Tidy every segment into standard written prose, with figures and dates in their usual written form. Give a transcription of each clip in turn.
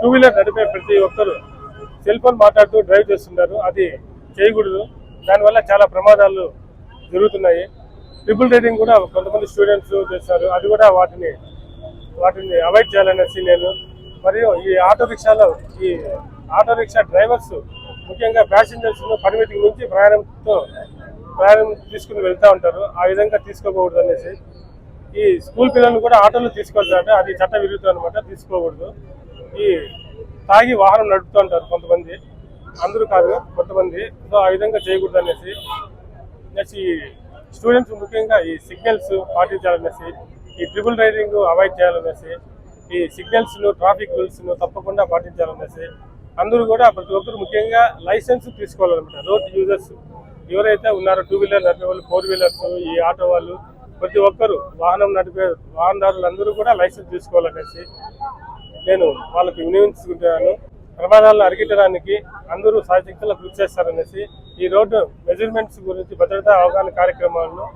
Two wheeler నడిపే ప్రతి ఒక్కరు సెల్ ఫోన్ మాట్లాడుతూ డ్రైవ్ చేస్తున్నారు. అది చేయకూడదు. దానివల్ల చాలా ప్రమాదాలు జరుగుతున్నాయి. ట్రిపుల్ రైడింగ్ కూడా కొంతమంది స్టూడెంట్స్ చేస్తారు. అది కూడా వాటిని అవాయిడ్ చేయాలనేసి నేను. మరియు ఈ ఆటో రిక్షా డ్రైవర్స్ ముఖ్యంగా ప్యాసింజర్స్ పరిమితికి మించి ప్రయాణం తీసుకుని వెళ్తూ ఉంటారు. ఆ విధంగా తీసుకోకూడదు అనేసి. ఈ స్కూల్ పిల్లలను కూడా ఆటోలు తీసుకెళ్తారంటే అది చట్ట విరుద్ధం అనమాట. తీసుకోకూడదు. ఈ తాగి వాహనం నడుపుతూ ఉంటారు కొంతమంది, అందరూ కాదు కొంతమంది. సో ఆ విధంగా చేయకూడదు అనేసి. నెక్స్ట్ ఈ స్టూడెంట్స్ ముఖ్యంగా ఈ సిగ్నల్స్ పాటించాలనేసి, ఈ ట్రిపుల్ రైడింగ్ అవాయిడ్ చేయాలనేసి, ఈ సిగ్నల్స్ ట్రాఫిక్ రూల్స్ తప్పకుండా పాటించాలనేసి అందరూ కూడా ప్రతి ఒక్కరు ముఖ్యంగా లైసెన్స్ తీసుకోవాలన్నమాట. రోడ్ యూజర్స్ ఎవరైతే ఉన్నారో టూ వీలర్ నడిపే వాళ్ళు, ఫోర్ వీలర్స్, ఈ ఆటో వాళ్ళు, ప్రతి ఒక్కరు వాహనం నడిపే వాహనదారులందరూ కూడా లైసెన్స్ తీసుకోవాలనేసి నేను వాళ్ళకి వినియోగించుకుంటున్నాను. ప్రమాదాలను అరికట్టడానికి అందరూ సాయశక్తులు కృషి చేస్తారనేసి ఈ రోడ్డు మెజర్మెంట్స్ గురించి భద్రతా అవగాహన కార్యక్రమాలను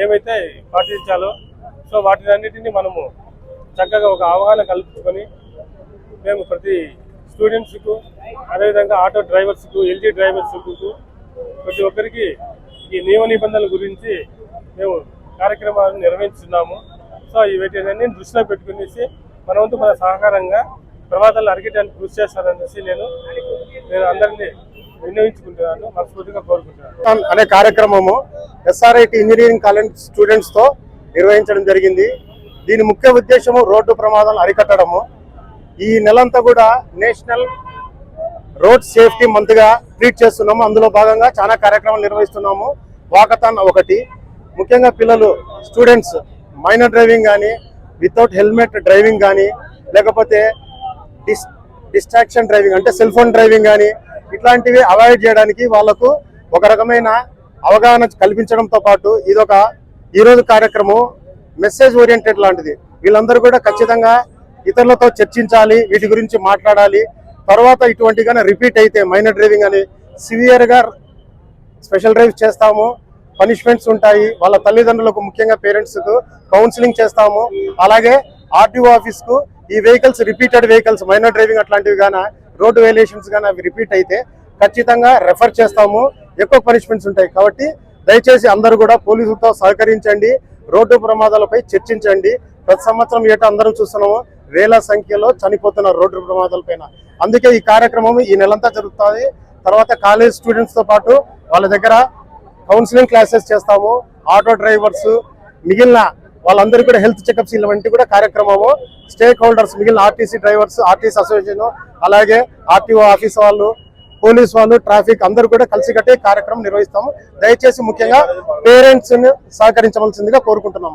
ఏమైతే పాటించాలో సో వాటినన్నిటినీ మనము చక్కగా ఒక అవగాహన కల్పించుకొని మేము ప్రతి స్టూడెంట్స్కు, అదేవిధంగా ఆటో డ్రైవర్స్కు, ఎల్జీ డ్రైవర్స్కు ప్రతి ఒక్కరికి ఈ నియమ నిబంధనల గురించి మేము కార్యక్రమాలను నిర్వహిస్తున్నాము. సో వీటిని దృష్టిలో పెట్టుకునేసి మన వంతు మన సహకారంగా ప్రమాదాలను అరికట్టడానికి కృషి చేస్తారనేసి నేను అందరినీ వినియోగించుకుంటున్నాను, మనస్ఫూర్తిగా కోరుకుంటున్నాను. అనే కార్యక్రమము ఎస్ఆర్ఐటి ఇంజనీరింగ్ కాలేజ్ స్టూడెంట్స్ తో నిర్వహించడం జరిగింది. దీని ముఖ్య ఉద్దేశము రోడ్డు ప్రమాదాలను అరికట్టడము. ఈ నెలంతా కూడా నేషనల్ రోడ్ సేఫ్టీ మంత్ గా ట్రీట్ చేస్తున్నాము. అందులో భాగంగా చాలా కార్యక్రమాలు నిర్వహిస్తున్నాము. వాకథాన్ ఒకటి, ముఖ్యంగా పిల్లలు స్టూడెంట్స్ మైనర్ డ్రైవింగ్ కానీ, వితౌట్ హెల్మెట్ డ్రైవింగ్ కానీ, లేకపోతే డిస్ట్రాక్షన్ డ్రైవింగ్ అంటే సెల్ ఫోన్ డ్రైవింగ్ కానీ, ఇట్లాంటివి అవాయిడ్ చేయడానికి వాళ్ళకు ఒక రకమైన అవగాహన కల్పించడంతో పాటు ఇదొక ఈరోజు కార్యక్రమం మెసేజ్ ఓరియంటెడ్ లాంటిది. వీళ్ళందరూ కూడా ఖచ్చితంగా ఇతరులతో చర్చించాలి, వీటి గురించి మాట్లాడాలి. తర్వాత ఇటువంటిగానే రిపీట్ అయితే మైనర్ డ్రైవింగ్ అని సివియర్గా స్పెషల్ డ్రైవ్ చేస్తాము, పనిష్మెంట్స్ ఉంటాయి. వాళ్ళ తల్లిదండ్రులకు ముఖ్యంగా పేరెంట్స్కు కౌన్సిలింగ్ చేస్తాము. అలాగే ఆర్టీఓ ఆఫీస్కు ఈ vehicles repeated vehicles minor driving అట్లాంటివి కానీ రోడ్డు వైలేషన్స్ కానీ అవి రిపీట్ అయితే ఖచ్చితంగా రెఫర్ చేస్తాము. ఎక్కువ పనిష్మెంట్స్ ఉంటాయి. కాబట్టి దయచేసి అందరూ కూడా పోలీసులతో సహకరించండి, రోడ్డు ప్రమాదాలపై చర్చించండి. ప్రతి సంవత్సరం ఏటా అందరం చూస్తున్నాము వేల సంఖ్యలో చనిపోతున్న రోడ్డు ప్రమాదాలపైన. అందుకే ఈ కార్యక్రమం ఈ నెలంతా జరుగుతుంది. తర్వాత కాలేజ్ స్టూడెంట్స్ తో పాటు వాళ్ళ దగ్గర కౌన్సిలింగ్ క్లాసెస్ చేస్తాము. ఆటో డ్రైవర్స్, మిగిలిన వాళ్ళందరికీ కూడా హెల్త్ చెకప్స్ ఇలాంటి కూడా కార్యక్రమము. స్టేక్ హోల్డర్స్, మిగిలిన ఆర్టీసీ డ్రైవర్స్, ఆర్టీసీ అసోసియేషన్, అలాగే ఆర్టీఓ ఆఫీస్ వాళ్ళు, పోలీస్ వాళ్ళు, ట్రాఫిక్ అందరూ కూడా కలిసికట్టే కార్యక్రమం నిర్వహిస్తాము. దయచేసి ముఖ్యంగా పేరెంట్స్ ని సహకరించవలసిందిగా కోరుకుంటున్నాము.